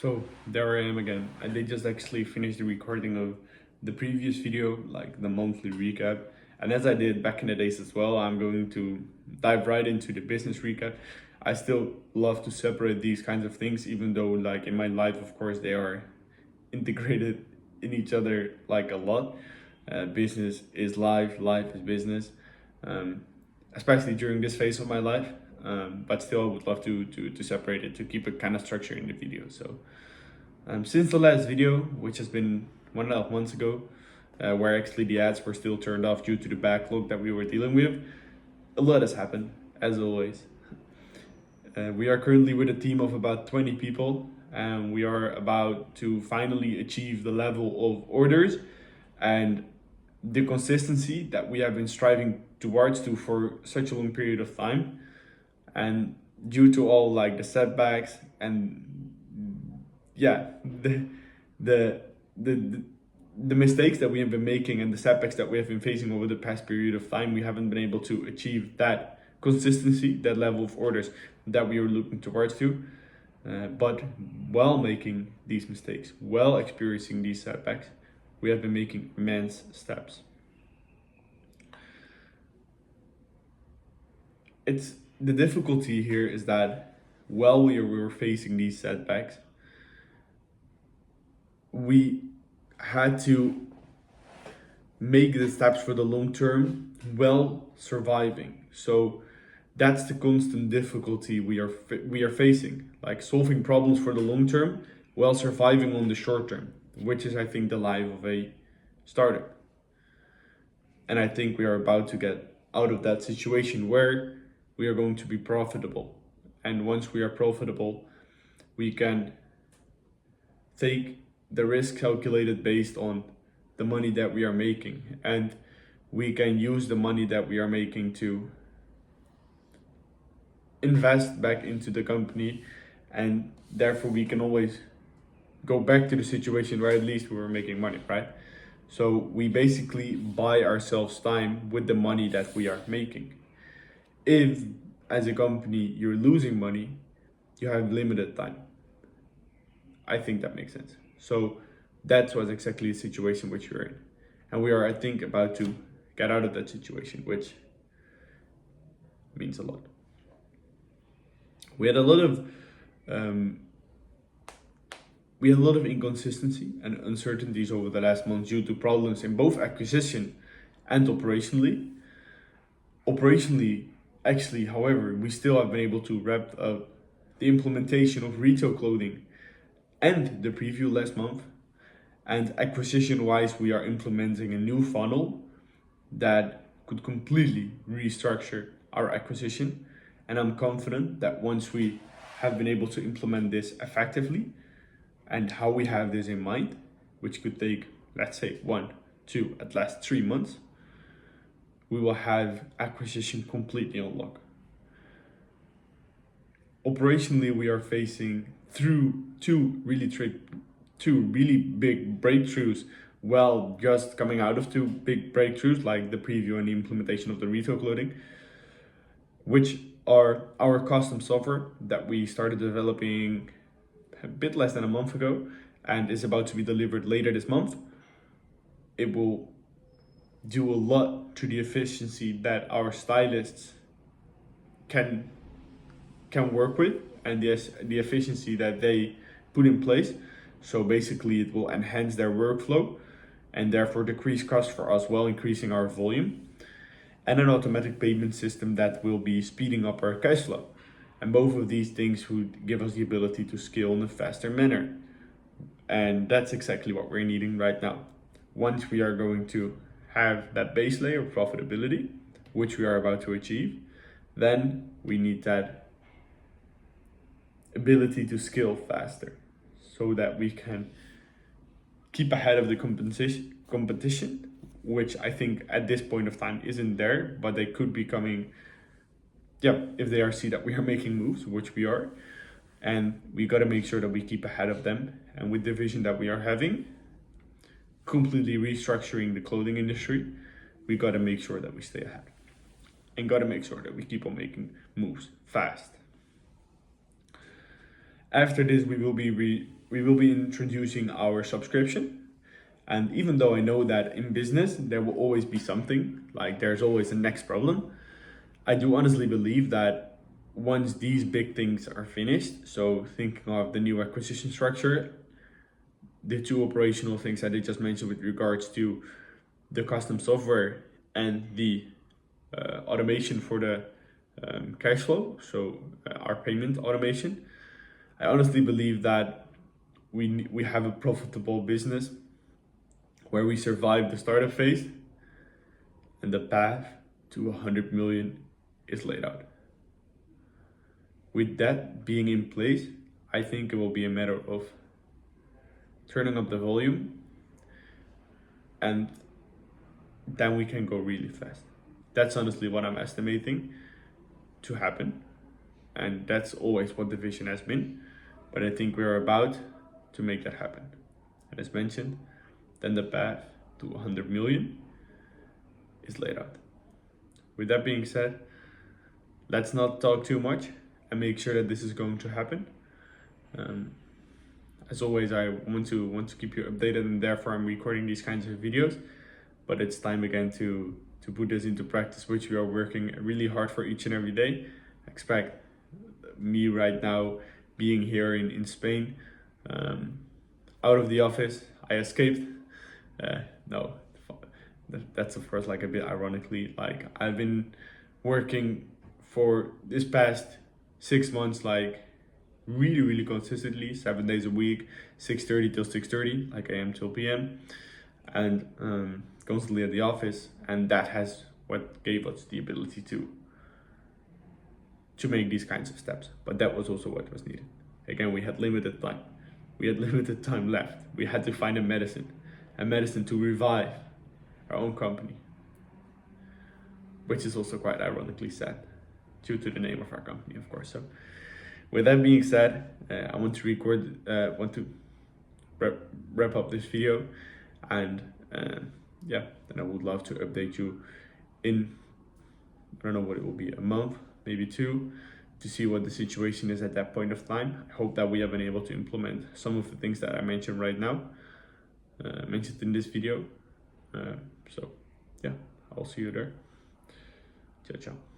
So there I am again. I did just actually finish the recording of the previous video, like the monthly recap. And as I did back in the days as well, I'm going to dive right into the business recap. I still love to separate these kinds of things, even though like in my life, of course, they are integrated in each other like a lot. Business is life, life is business, um, especially during this phase of my life. But still, I would love to separate it to keep a kind of structure in the video. So since the last video, which has been 1.5 months ago, where actually the ads were still turned off due to the backlog that we were dealing with, a lot has happened, as always. We are currently with a team of about 20 people, and we are about to finally achieve the level of orders and the consistency that we have been striving towards to for such a long period of time. And due to all like the setbacks and yeah, the the the mistakes that we have been making and the setbacks that we have been facing over the past period of time, we haven't been able to achieve that consistency, that level of orders that we were looking towards to. But while making these mistakes, while experiencing these setbacks, we have been making immense steps. It's the difficulty here is that while we were facing these setbacks, we had to make the steps for the long term while surviving. So that's the constant difficulty we are facing, like solving problems for the long term while surviving on the short term, which is I think the life of a startup. And I think we are about to get out of that situation where we are going to be profitable. And once we are profitable, we can take the risk calculated based on the money that we are making, and we can use the money that we are making to invest back into the company, and therefore we can always go back to the situation where at least we were making money, right? So we basically buy ourselves time with the money that we are making. If as a company you're losing money, you have limited time. I think that makes sense. So that was exactly the situation which we're in. And we are, I think, about to get out of that situation, which means a lot. We had a lot of inconsistency and uncertainties over the last months due to problems in both acquisition and operationally. Operationally, actually, however, we still have been able to wrap up the implementation of retail clothing and the preview last month. And acquisition wise, we are implementing a new funnel that could completely restructure our acquisition. And I'm confident that once we have been able to implement this effectively and how we have this in mind, which could take, let's say, 1, 2, at last 3 months, we will have acquisition completely unlocked. Operationally, we are facing through two really big breakthroughs, well, just coming out of two big breakthroughs like the preview and the implementation of the retail clothing, which are our custom software that we started developing a bit less than a month ago and is about to be delivered later this month. It will do a lot to the efficiency that our stylists can work with and the efficiency that they put in place. So basically it will enhance their workflow and therefore decrease costs for us while increasing our volume, and an automatic payment system that will be speeding up our cash flow. And both of these things would give us the ability to scale in a faster manner. And that's exactly what we're needing right now. Once we are going to have that base layer of profitability, which we are about to achieve, then we need that ability to scale faster so that we can keep ahead of the competition, which I think at this point of time isn't there, but they could be coming, if they see that we are making moves, which we are, and we got to make sure that we keep ahead of them. And with the vision that we are having, completely restructuring the clothing industry, we got to make sure that we stay ahead and got to make sure that we keep on making moves fast. After this, we will be introducing our subscription. And even though I know that in business there will always be something, like there's always a next problem, I do honestly believe that once these big things are finished, so thinking of the new acquisition structure, the two operational things that I just mentioned with regards to the custom software and the automation for the cash flow, so our payment automation, I honestly believe that we have a profitable business where we survive the startup phase and the path to 100 million is laid out. With that being in place, I think it will be a matter of turning up the volume, and then we can go really fast. That's honestly what I'm estimating to happen, and that's always what the vision has been. But I think we're about to make that happen. And as mentioned, then the path to 100 million is laid out. With that being said, let's not talk too much and make sure that this is going to happen. As always, I want to keep you updated, and therefore I'm recording these kinds of videos. But it's time again to put this into practice, which we are working really hard for each and every day. Expect me right now being here in Spain, out of the office. I escaped. No, that's of course like a bit ironically. Like I've been working for this past 6 months, like really consistently, 7 days a week, 6:30 till 6:30, like AM till PM, and constantly at the office, and that has what gave us the ability to make these kinds of steps. But that was also what was needed. Again, we had limited time. We had limited time left. We had to find a medicine to revive our own company, which is also quite ironically sad due to the name of our company, of course. So with that being said, I want to wrap up this video, and yeah, then I would love to update you in, I don't know what it will be, a month, maybe 2, to see what the situation is at that point of time. I hope that we have been able to implement some of the things that I mentioned right now, mentioned in this video. So yeah, I'll see you there. Ciao, ciao.